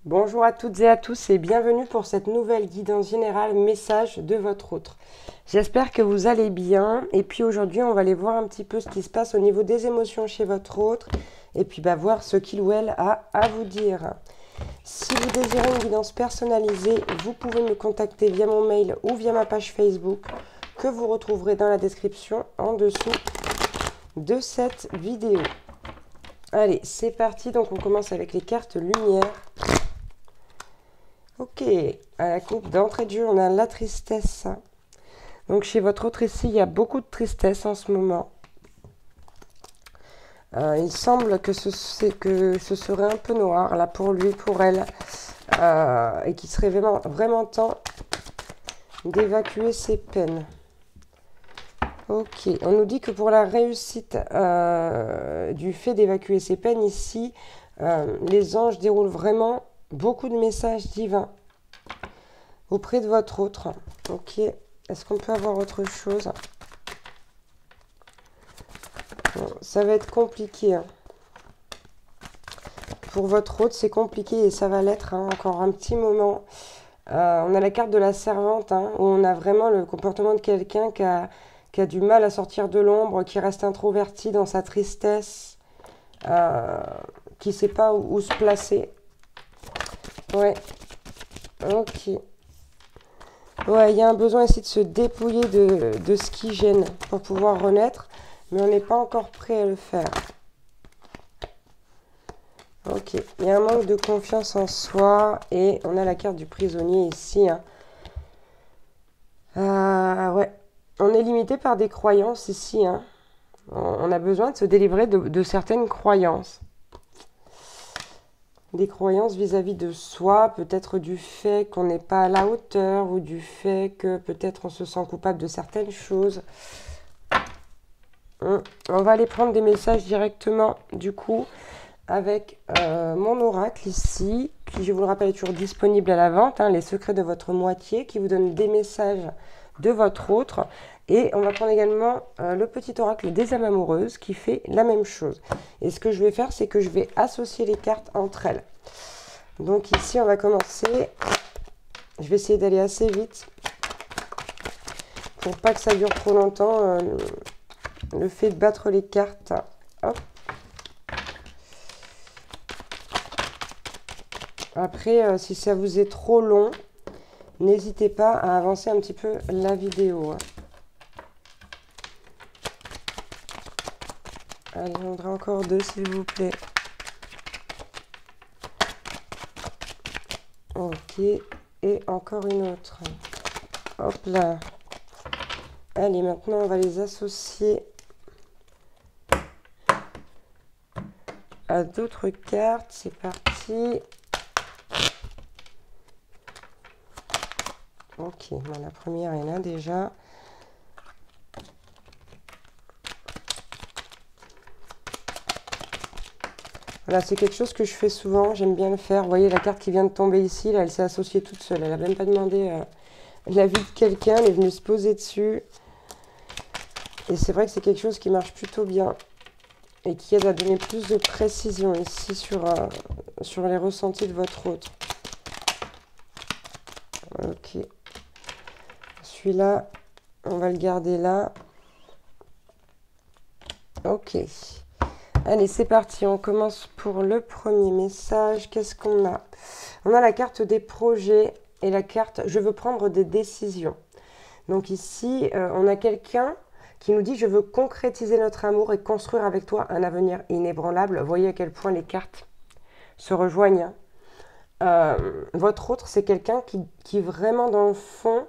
Bonjour à toutes et à tous et bienvenue pour cette nouvelle guidance générale message de votre autre. J'espère que vous allez bien et puis aujourd'hui on va aller voir un petit peu ce qui se passe au niveau des émotions chez votre autre et puis voir ce qu'il ou elle a à vous dire. Si vous désirez une guidance personnalisée, vous pouvez me contacter via mon mail ou via ma page Facebook que vous retrouverez dans la description en dessous de cette vidéo. Allez, c'est parti, donc on commence avec les cartes lumière. Ok, à la coupe d'entrée de jeu, on a la tristesse. Donc chez votre autre ici, il y a beaucoup de tristesse en ce moment. Il semble que ce serait un peu noir là pour lui, pour elle, et qu'il serait vraiment temps d'évacuer ses peines. Ok, on nous dit que pour la réussite du fait d'évacuer ses peines ici, les anges déroulent vraiment beaucoup de messages divins auprès de votre autre. Ok, est-ce qu'on peut avoir autre chose? Bon, ça va être compliqué. Hein. Pour votre autre, c'est compliqué et ça va l'être encore un petit moment. On a la carte de la servante, où on a vraiment le comportement de quelqu'un qui a du mal à sortir de l'ombre, qui reste introverti dans sa tristesse, qui ne sait pas où se placer. Ouais, ok. Ouais, il y a un besoin ici de se dépouiller de ce qui gêne pour pouvoir renaître, mais on n'est pas encore prêt à le faire. Ok, il y a un manque de confiance en soi et on a la carte du prisonnier ici. Ouais, on est limité par des croyances ici. On a besoin de se délivrer de certaines croyances. Des croyances vis-à-vis de soi, peut-être du fait qu'on n'est pas à la hauteur ou du fait que peut-être on se sent coupable de certaines choses. On va aller prendre des messages directement du coup avec mon oracle ici, qui je vous le rappelle est toujours disponible à la vente, les secrets de votre moitié, qui vous donne des messages de votre autre. Et on va prendre également le petit oracle des âmes amoureuses qui fait la même chose. Et ce que je vais faire, c'est que je vais associer les cartes entre elles. Donc ici, on va commencer. Je vais essayer d'aller assez vite pour pas que ça dure trop longtemps. Le fait de battre les cartes. Hop. Après, si ça vous est trop long, n'hésitez pas à avancer un petit peu la vidéo. Allez, j'en voudrais encore deux, s'il vous plaît. Ok, et encore une autre. Hop là. Allez, maintenant, on va les associer à d'autres cartes. C'est parti. Ok, bon, la première est là déjà. Voilà, c'est quelque chose que je fais souvent, j'aime bien le faire. Vous voyez la carte qui vient de tomber ici, là, elle s'est associée toute seule. Elle n'a même pas demandé l'avis de quelqu'un, elle est venue se poser dessus. Et c'est vrai que c'est quelque chose qui marche plutôt bien et qui aide à donner plus de précision ici sur les ressentis de votre autre. Ok. Celui-là, on va le garder là. Ok. Allez, c'est parti. On commence pour le premier message. Qu'est-ce qu'on a? On a la carte des projets et la carte « Je veux prendre des décisions ». Donc ici, on a quelqu'un qui nous dit « Je veux concrétiser notre amour et construire avec toi un avenir inébranlable ». Vous voyez à quel point les cartes se rejoignent. Votre autre, c'est quelqu'un qui vraiment, dans le fond,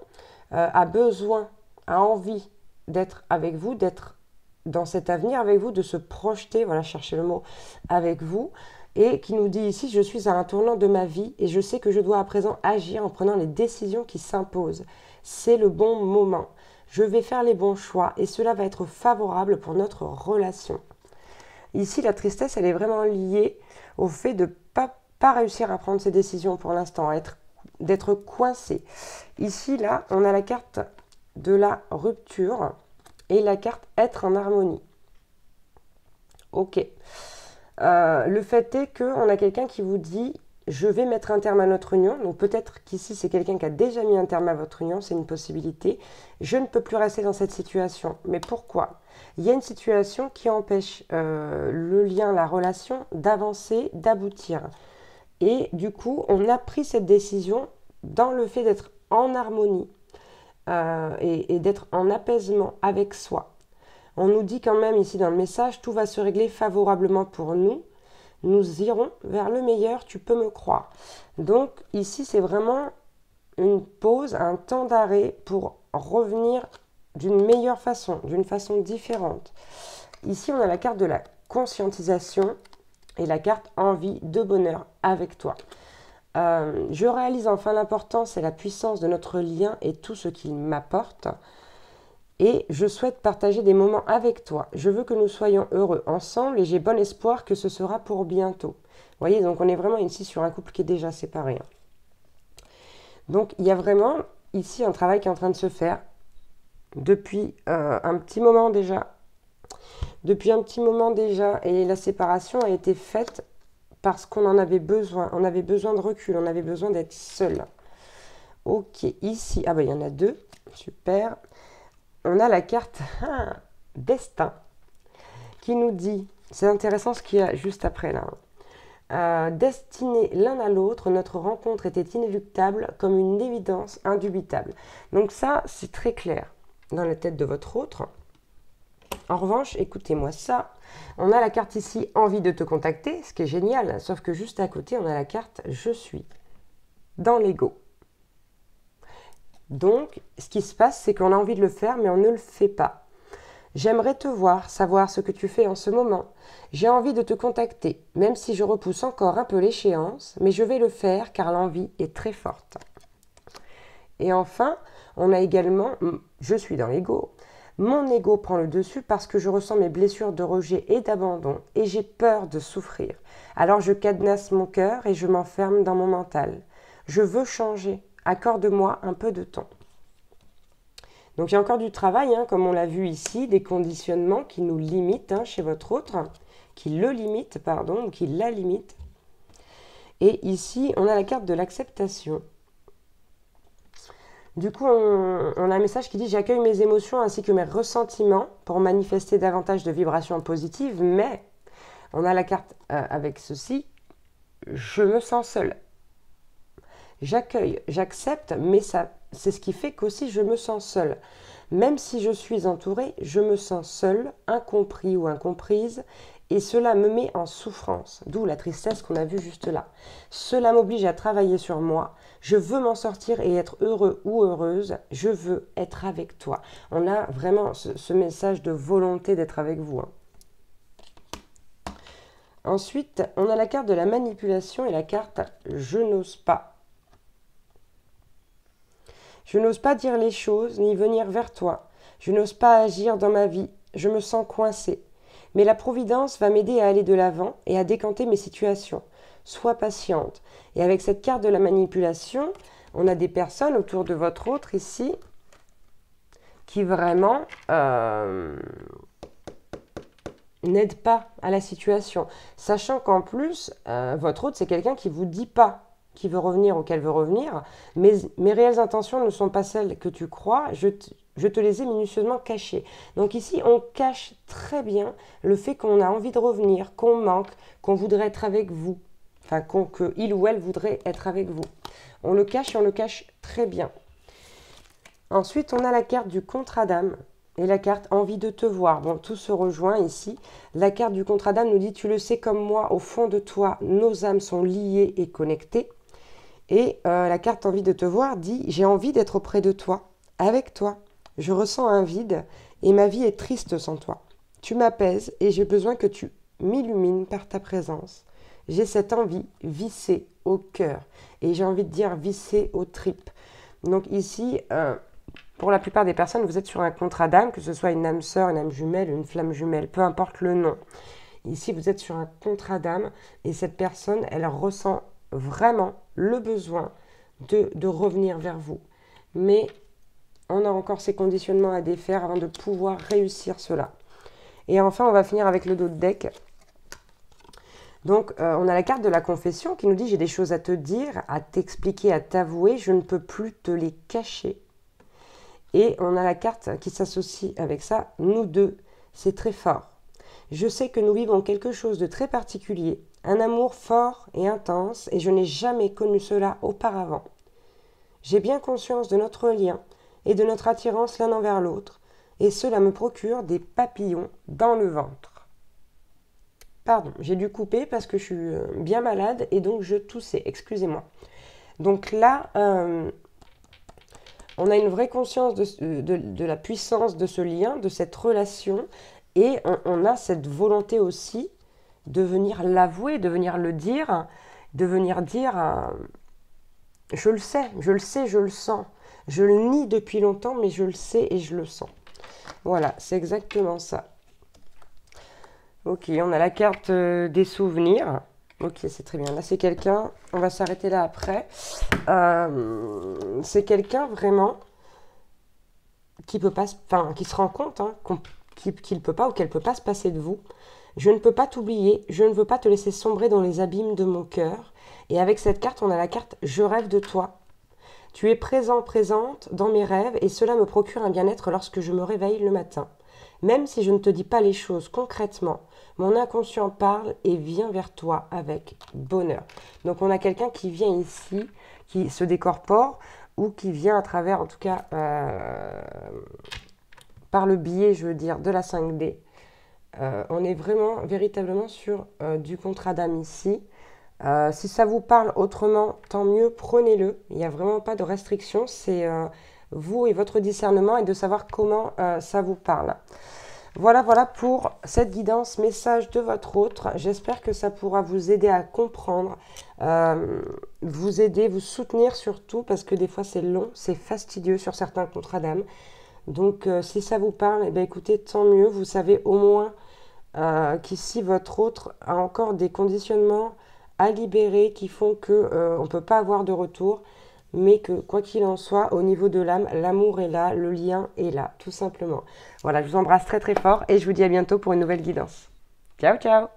a besoin, a envie d'être avec vous, d'être dans cet avenir avec vous, de se projeter, voilà, chercher le mot, avec vous, et qui nous dit ici, je suis à un tournant de ma vie et je sais que je dois à présent agir en prenant les décisions qui s'imposent. C'est le bon moment. Je vais faire les bons choix et cela va être favorable pour notre relation. Ici, la tristesse, elle est vraiment liée au fait de ne pas réussir à prendre ses décisions pour l'instant, d'être coincé. Ici, là, on a la carte de la rupture et la carte être en harmonie. Ok. Le fait est qu'on a quelqu'un qui vous dit je vais mettre un terme à notre union. Donc peut-être qu'ici, c'est quelqu'un qui a déjà mis un terme à votre union, c'est une possibilité. Je ne peux plus rester dans cette situation. Mais pourquoi? Il y a une situation qui empêche le lien, la relation d'avancer, d'aboutir. Et du coup, on a pris cette décision dans le fait d'être en harmonie et d'être en apaisement avec soi. On nous dit quand même ici dans le message, tout va se régler favorablement pour nous. Nous irons vers le meilleur, tu peux me croire. Donc ici, c'est vraiment une pause, un temps d'arrêt pour revenir d'une meilleure façon, d'une façon différente. Ici, on a la carte de la conscientisation et la carte envie de bonheur avec toi. Je réalise enfin l'importance et la puissance de notre lien et tout ce qu'il m'apporte. Et je souhaite partager des moments avec toi. Je veux que nous soyons heureux ensemble et j'ai bon espoir que ce sera pour bientôt. Vous voyez, donc on est vraiment ici sur un couple qui est déjà séparé. Donc il y a vraiment ici un travail qui est en train de se faire depuis un petit moment déjà. Depuis un petit moment déjà, et la séparation a été faite parce qu'on en avait besoin. On avait besoin de recul, on avait besoin d'être seul. Ok, ici, ah ben il y en a deux, super. On a la carte Destin qui nous dit, c'est intéressant ce qu'il y a juste après là. Destinés l'un à l'autre, notre rencontre était inéluctable comme une évidence indubitable. Donc ça, c'est très clair dans la tête de votre autre. En revanche, écoutez-moi ça, on a la carte ici envie de te contacter, ce qui est génial, sauf que juste à côté, on a la carte je suis dans l'ego. Donc, ce qui se passe, c'est qu'on a envie de le faire, mais on ne le fait pas. J'aimerais te voir, savoir ce que tu fais en ce moment. J'ai envie de te contacter, même si je repousse encore un peu l'échéance, mais je vais le faire car l'envie est très forte. Et enfin, on a également, je suis dans l'ego. Mon ego prend le dessus parce que je ressens mes blessures de rejet et d'abandon et j'ai peur de souffrir. Alors je cadenasse mon cœur et je m'enferme dans mon mental. Je veux changer. Accorde-moi un peu de temps. Donc il y a encore du travail, comme on l'a vu ici, des conditionnements qui nous limitent chez votre autre, qui le limitent, pardon, ou qui la limitent. Et ici, on a la carte de l'acceptation. Du coup, on a un message qui dit « J'accueille mes émotions ainsi que mes ressentiments pour manifester davantage de vibrations positives, mais on a la carte avec ceci « Je me sens seule ». J'accueille, j'accepte, mais ça, c'est ce qui fait qu'aussi je me sens seule. Même si je suis entourée, je me sens seule, incompris ou incomprise, et cela me met en souffrance, d'où la tristesse qu'on a vue juste là. Cela m'oblige à travailler sur moi, je veux m'en sortir et être heureux ou heureuse, je veux être avec toi. On a vraiment ce message de volonté d'être avec vous. Ensuite, on a la carte de la manipulation et la carte « Je n'ose pas ». Je n'ose pas dire les choses ni venir vers toi. Je n'ose pas agir dans ma vie. Je me sens coincée. Mais la Providence va m'aider à aller de l'avant et à décanter mes situations. Sois patiente. Et avec cette carte de la manipulation, on a des personnes autour de votre autre ici qui vraiment n'aident pas à la situation. Sachant qu'en plus, votre autre, c'est quelqu'un qui ne vous dit pas qui veut revenir ou qu'elle veut revenir, mais mes réelles intentions ne sont pas celles que tu crois, je te les ai minutieusement cachées. Donc ici, on cache très bien le fait qu'on a envie de revenir, qu'on manque, qu'on voudrait être avec vous, enfin qu'il ou elle voudrait être avec vous. On le cache et on le cache très bien. Ensuite, on a la carte du contrat d'âme et la carte envie de te voir. Bon, tout se rejoint ici. La carte du contrat d'âme nous dit, tu le sais comme moi, au fond de toi, nos âmes sont liées et connectées. Et la carte envie de te voir dit « J'ai envie d'être auprès de toi, avec toi. Je ressens un vide et ma vie est triste sans toi. Tu m'apaises et j'ai besoin que tu m'illumines par ta présence. J'ai cette envie vissée au cœur et j'ai envie de dire vissée aux tripes. » Donc ici, pour la plupart des personnes, vous êtes sur un contrat d'âme, que ce soit une âme sœur, une âme jumelle, une flamme jumelle, peu importe le nom. Ici, vous êtes sur un contrat d'âme et cette personne, elle ressent vraiment le besoin de revenir vers vous. Mais on a encore ces conditionnements à défaire avant de pouvoir réussir cela. Et enfin, on va finir avec le dos de deck. Donc, on a la carte de la confession qui nous dit « J'ai des choses à te dire, à t'expliquer, à t'avouer. Je ne peux plus te les cacher. » Et on a la carte qui s'associe avec ça « Nous deux, c'est très fort. Je sais que nous vivons quelque chose de très particulier, un amour fort et intense, et je n'ai jamais connu cela auparavant. J'ai bien conscience de notre lien et de notre attirance l'un envers l'autre, et cela me procure des papillons dans le ventre. » Pardon, j'ai dû couper parce que je suis bien malade et donc je toussais, excusez-moi. Donc là, on a une vraie conscience de la puissance de ce lien, de cette relation, et on a cette volonté aussi de venir l'avouer, de venir le dire, de venir dire je le sais, je le sais, je le sens. Je le nie depuis longtemps, mais je le sais et je le sens. Voilà, c'est exactement ça. Ok, on a la carte des souvenirs. Ok, c'est très bien. Là, c'est quelqu'un, on va s'arrêter là après. C'est quelqu'un vraiment qui peut pas, enfin, qui se rend compte hein, qu'il ne peut pas ou qu'elle ne peut pas se passer de vous. Je ne peux pas t'oublier, je ne veux pas te laisser sombrer dans les abîmes de mon cœur. Et avec cette carte, on a la carte « Je rêve de toi ». Tu es présent, présente dans mes rêves et cela me procure un bien-être lorsque je me réveille le matin. Même si je ne te dis pas les choses concrètement, mon inconscient parle et vient vers toi avec bonheur. Donc on a quelqu'un qui vient ici, qui se décorpore ou qui vient à travers, en tout cas, par le biais, je veux dire, de la 5D. On est vraiment, véritablement sur du contrat d'âme ici. Si ça vous parle autrement, tant mieux, prenez-le. Il n'y a vraiment pas de restriction. C'est vous et votre discernement et de savoir comment ça vous parle. Voilà pour cette guidance message de votre autre. J'espère que ça pourra vous aider à comprendre, vous aider, vous soutenir surtout, parce que des fois c'est long, c'est fastidieux sur certains contrats d'âme. Donc si ça vous parle, eh bien, écoutez, tant mieux. Vous savez au moins qu'ici votre autre a encore des conditionnements à libérer qui font qu'on ne peut pas avoir de retour. Mais que, quoi qu'il en soit, au niveau de l'âme, l'amour est là, le lien est là, tout simplement. Voilà, je vous embrasse très très fort et je vous dis à bientôt pour une nouvelle guidance. Ciao, ciao!